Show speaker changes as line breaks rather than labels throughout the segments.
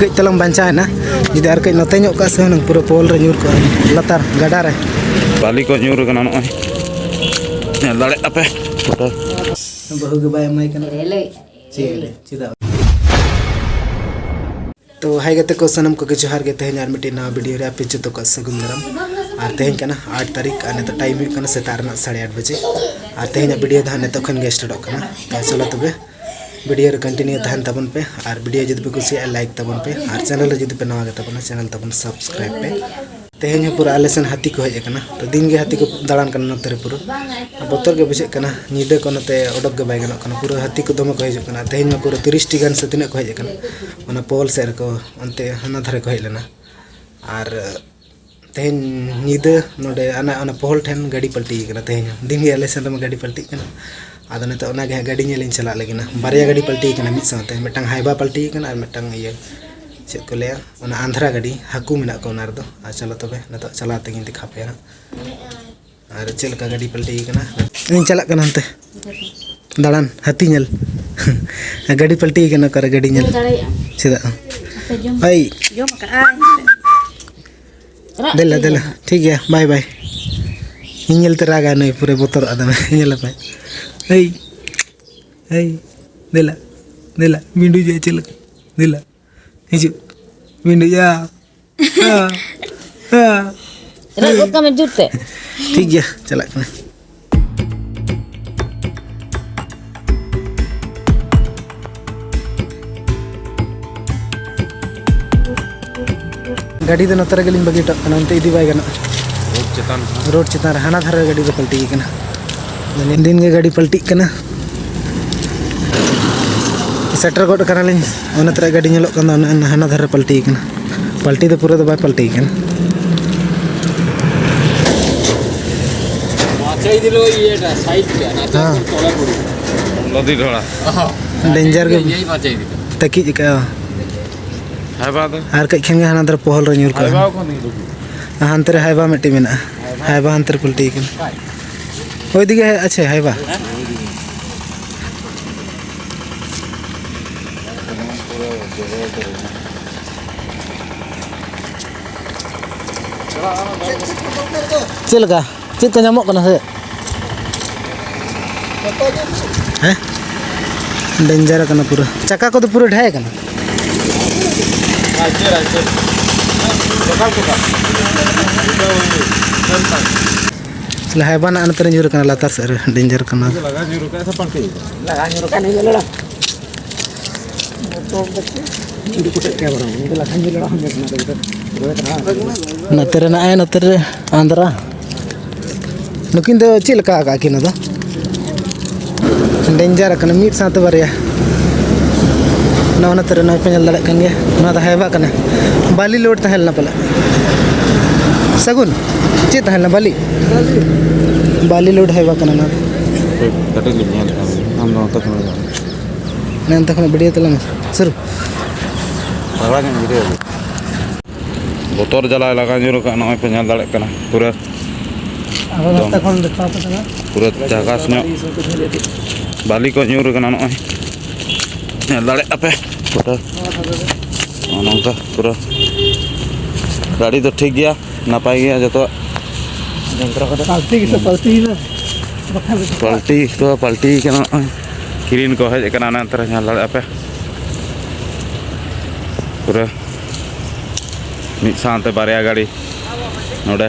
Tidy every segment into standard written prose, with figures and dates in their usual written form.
Kek telang banca na, jadi arke note nyok ka se nang pura pol re nyur ko latar gada re.
Bali ko nyur kana no. Ya lare ape.
Bahu ge bay mai kana. Cile, cida. तो हाय गते को सनम को जोहार गे तेहन यार मिटी ना video रे आपे जतो को सगुन नरम आर तेहन कना 8 तारीख आने तो टाइम कना सेतार ना 8:30 बजे आर तेहन वीडियो धाने तो खन गे स्टार्ट कना तो चलो तबे वीडियो रे कंटिन्यू तहन तबन पे आर वीडियो जदि पे कुछ लाइक तबन पे आर चैनल जदि पे नवा गे तबन चैनल तबन सब्सक्राइब पे तेहन पूरा आलेसन हाथी को हज कना तो दिन गे हाथी को दालान कना नते पूरा बतर गे बुझे कना नीदे को नते ओडक गे बाय गनो कना पूरा हाथी को दम को हज कना तेहन में पूरा 30 टी गान से तिने को हज कना ओना पोल सेर को अंते हना धरे को हज लेना आर तेहन नीदे नोडे अना पोल ठेन गाड़ी पलटी कना तेहन दिन गे आलेसन में गाड़ी पलटी कना आदो नते ओना गे गाड़ी नेलिन चला लेगिना बारिया गाड़ी पलटी कना मिद साथे मिटंग हाइबा पलटी कना आर मिटंग ये चेक को लिया ओना आंध्रा गाड़ी हाकू मेना को ओना रदो आ चलो तबे नतो चला तेगिन दिखा पे आर चेल का गाड़ी पलटी कना इन चला कना हनते दालान हाथी नेल गाड़ी पलटी कना कर गाड़ी नेल चेदा आई देला देला ठीक है बाय बाय हिंगल ते रागा नई पूरे बोतर आदम हिंगल पे आई देला देला बिंडू जे चल देला हिजु बिंडू जा
रगत का में जुटे
ठीक है चला कना गाड़ी तो नतर गेलिन बगी टक कना अंते इदी बाय गना रोड चितान हाना धारे गाड़ी तो पलटी कना दिन गे गाड़ी पलटी कना सेटर गोट कना लिन ओना तरा गाड़ी नेलो कना हाना धारे पलटी कना पलटी तो पूरा तो बाय पलटी कना
माचाई दिलो ये साइड पे ना तो तोला पड़ी
नदी ढोला
डेंजर के
यही माचाई दिलो
तकी का
है बात
आर कई खेंगे हाना धारे पोहल रे न्यूर का
को नहीं रुकी
हांतरे हाइबा मिट्टी मेना हाइबा हांतरे पलटी कना ओई दिगे अच्छा हाइबा चल का चेक का नामक कना से हैं डेंजर कना पूरा चक्का को तो पूरा ढाए कना चल है बना अंतर जुर कना लातार सर डेंजर कना
लगा नहीं रुका ऐसा पलटी लगा नहीं रुका नहीं लड़ा तो चिड़ी कुटे क्या बरा मुझे लगा नहीं लड़ा हम ना
नतर ना है नतर आंध्रा नुकिन दो चिल का किन दो डेंजर कना मिट साथ बारिया ना नतर ना पेनल दड़े कन गया ना दा हेबा कना बाली लोड तहल ना पला सगुन चे तहल ना बाली लोड हेबा कना ना
कटे लिया हम दो तक
नन तक बढ़िया तला शुरू
लगा के वीडियो बोतर जला लगा nyuruh ka noy penyal dale kana pura
अब तक हम दिखा पता
pura jagas nyok bali ko nyuruh kana noy nyal dale ape pura nongka pura गाड़ी तो ठीक गया नापाई गया जतो पलटी kana kirin ko hej kana na antara nyal dale ape pura मिट साथे बारिया गाड़ी नोडे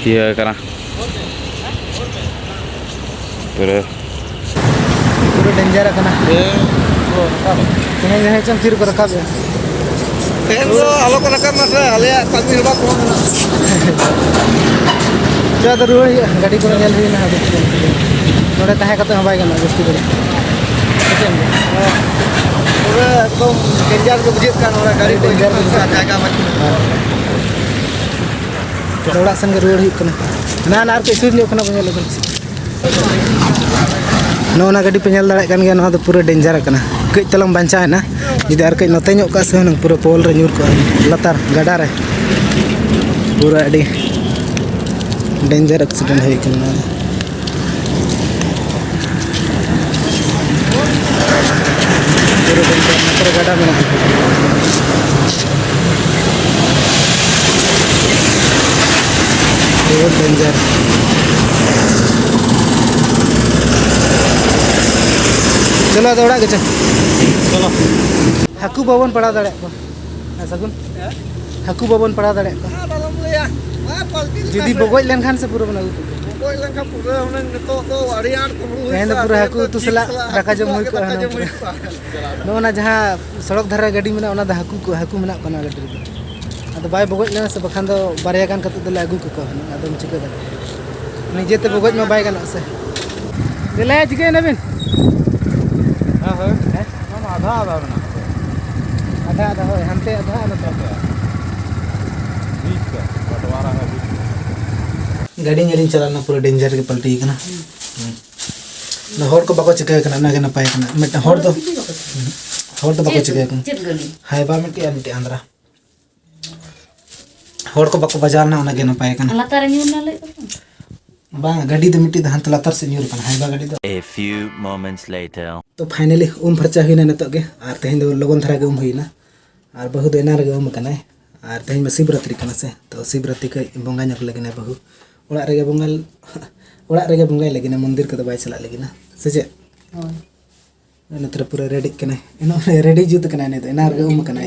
किया करा पूरा
डेंजर कना ये चम तीर को रखा है
तो आलो को रखा मत आले कामी हबा को
ज्यादा रुआ गाड़ी को नेल हुई ना नोडे ताहे कते हबाय गना जस्ती करे
पूरा एकदम डेंजर के बुझे का नोरा गाड़ी डेंजर में जाएगा मत
थोड़ा संग रोड ही कना ना ना के सुर न्यो कना बनेल नोना गाड़ी पेनल दड़े कन गया ना तो पूरा डेंजर कना कई तलम बंचा है ना जदि आर कई नते न्यो का से नंग पूरा पोल रे न्यूर को लतार गडा रे पूरा अडी डेंजर एक्सीडेंट है कना पूरा डेंजर ᱱᱚᱛᱮ ᱜᱟᱰᱟ ᱢᱮᱱᱟᱜᱼᱟ बहुत डेंजर चलो तो ओड़ा के चलो हाकू बाबन पड़ा दाड़े को सगुन हाकू बाबन पड़ा दाड़े को जुदी बगोज लेन खान से पूरा बना
बगोज लेन खान पूरा हमने तो अड़ियान कुमरू
पूरा हाकू तो सला दाका जम होई को नो ना जहां सड़क धारा गाड़ी में ना दा हाकू में ना कना गाड़ी अद बाय बगोज लेना से बखान दो बारिया गान कत दले आगु को अदम चिका दा निजे ते बगोज में बाय गाना से दिले चिके नबिन हां हो हम आधा आधा बना आधा आधा हो हमते आधा आधा बीच का बंटवारा है गाड़ी नेलिंग चलाना पूरा डेंजर के पलटी कना ना हॉट को बाको चिका कना ना के नपाय कना मिट हॉट तो बाको चिका कना हाय बा मिटी आंध्रा हॉट को बाको बाजार ना ओना के नपाय कना
लातार न्यूर ना ले
बा गाड़ी दे मिटी दहान लातार से न्यूर कना हाय बा गाड़ी दो
A few moments later.
तो फाइनली फर्चा हुईना नतो के और तेहन दो लगन धरा के हुईना और बहु दो एना रे कना और तेहन में शिवरात्रि कना से तो शिवरात्रि के बंगा नक लगना बहु ओड़ा रे बंगाई लगिना मंदिर के बाय चला लगिना से जे नत्र पूरा रेडी कना इनो रेडी जुत कना ने एना रे कना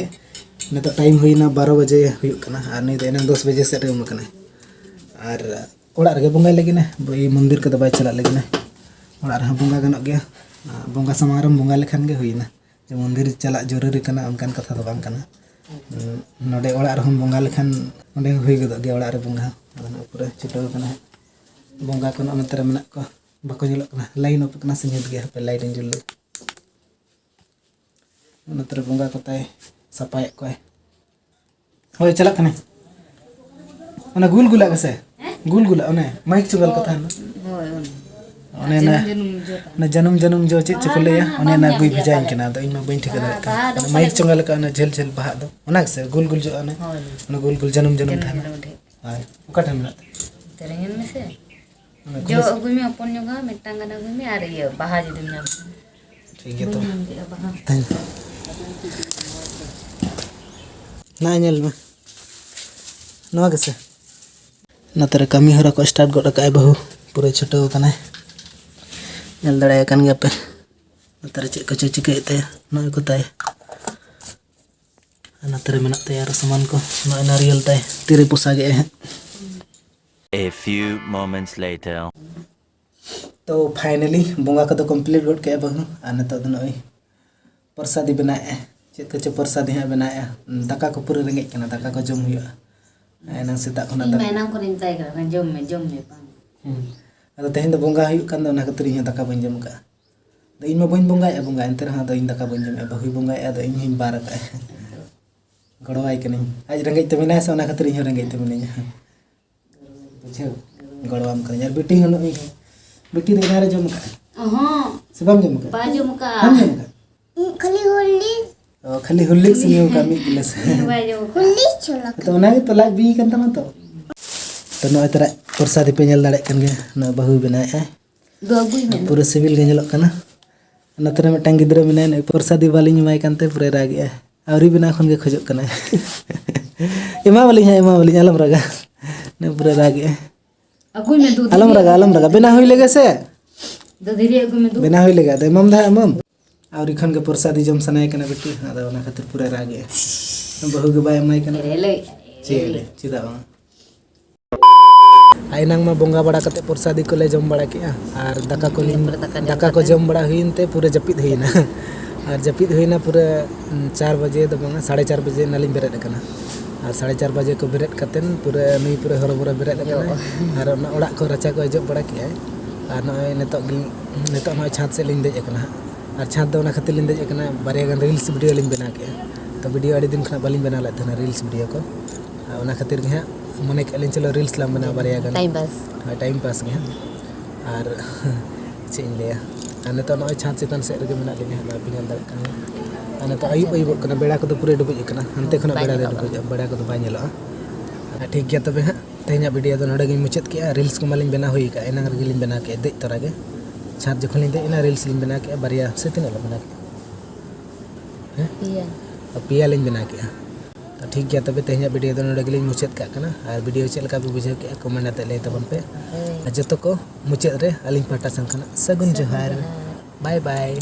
ने तो टाइम हुईना 12 बजे हुई कना और नहीं तो एना 10 बजे से रे कना और ओड़ा रे बंगाई लगिना ई मंदिर के बाय चला लगिना ओड़ा रे बंगा गनक गया बंगा समारम बंगा लेखान के हुईना जे मंदिर चला जरूरी कना उनकान कथा तो बांग कना नोडे ओड़ा रे हम बंगा लेखान ओंडे हुई गद गया ओड़ा रे बंगा पूरा चिटो कना बंगा को नतरे मेना को बाको जलो कना लाइन अप कना से नित गया पे लाइट जुल नतरे बंगा को ताय सपाय को होय चला कने ओना गुलगुला कसे गुलगुला ओने माइक चुगल कथा
होय
ओने ना जन्म जो चेक चको लेया ओने ना गुई भेजाइन कना तो इमा बइन ठिका दाड़े कना माइक चुगल का ना झेल झेल बहा दो ओना से गुलगुल जो ओने गुलगुल जन्म था हाय ओका टाइम ना
तेरेंगन में से जो अगुई में अपन योगा मिटांग गाना अगुई में आ रही है बाहर जिदम नाम
ठीक है तो ना नेल में नवा कैसे नतरे कमी हरा को स्टार्ट गड का बहु पूरे छोटो कना नेल दड़े कान गया पे नतरे चे को चिके ते नय को ताय नतरे मेना ते यार सामान को नय नारियल ताय तिरे पोसा गे है
A few moments later.
तो फाइनली बंगा को तो कंप्लीट गड के बहु आने तो नय प्रसादी बनाए चेक को प्रसादी है बनाए दाका को पूरे रेंगे कना दाका को जम हुआ एना सेता खना
मैं नाम को निंताय कर जम में पांग
अदो तेहन दो बंगा हुई कान दो ना खतरी है दाका बन जम का दो इन में बन बंगा एंते रहा दो इन दाका बन जम बहु बंगा दो इन हिम बार का गड़वाई कनी आज रेंगे तो मिना से ना खतरी है रेंगे तो मिना बुझे गड़वाम कर यार बेटी हनो बेटी दे नारे जम का
हां
सबम जम का
बाजम का
खाली हुल्ली से न्यू का मी गिलास
हुल्ली छोला
तो ना तो लाग बी kan तमा तो नय तरा प्रसादी पे नेल दाड़े कन गे न बहु बनाए है
दो अगुई में
पूरा सिविल गे नेलक कना नतरे मिटन गिद्रा मिनाय न प्रसादी वाली माय कानते पूरे रागे आवरी बिना खन गे खजक कना एमा वाली अलम रागा न पूरे रागे
अगुई में दूध
अलम रागा बिना होई लेगे से
दो धीरे अगुई में दूध
बिना होई लेगा दे मम दा मम आवरी खन के प्रसादी जम सनाय कना बेटी आदा ओना खातिर पूरे रागे बहु गे बाय माय कना
ले
चेले चिदा आइनांग में बंगा बड़ा कते प्रसादी को ले जम बड़ा किया और दाका को जम बड़ा हुईनते पूरे जपित हुईना और जपित हुईना पूरे 4 बजे तो बंगा 4:30 बजे नालिम बेरेद कना और 4:30 बजे को बेरेद कतेन पूरे नई पूरे हरबरा बेरेद कना और ओड़ा को रचा को अजब बड़ा किया और नय नेतो छात से लिंग देज कना और छात दो ना खातिर लिंग देज कना बारे गन रील्स वीडियो लिंग बना के तो वीडियो अड़ी दिन खना बालिंग बना लेते ना रील्स वीडियो को ओना खातिर के मने कलिन चलो रील्स लाम बना बारे गन टाइम पास के और चेन लिया अने तो नय छात चितन से रे मेना लिंग ना पिनल दड़ कना अने तो आयुब कना बेड़ा को तो पूरे डुबुज कना हनते खना बेड़ा दे डुबुज बेड़ा को तो बाय नेलो ठीक गया तबे तेहना वीडियो तो नडे गिन मुचाद के रील्स को मालिन बना हुई का एना रे गिलिन बना के दे तोरा के छात जखन लिन दे एना रील्स लिन बना के बारिया से तिना बना के
पिया
पिया लिंग बना के तो ठीक गया तबे तेहना वीडियो दो नोडे गेलिंग मुचाद का कना और वीडियो चल का भी बुझाव के कमेंट आते ले तबन पे जतो को मुचाद रे अलिंग पाटा संखना सगुन जोहार बाय बाय।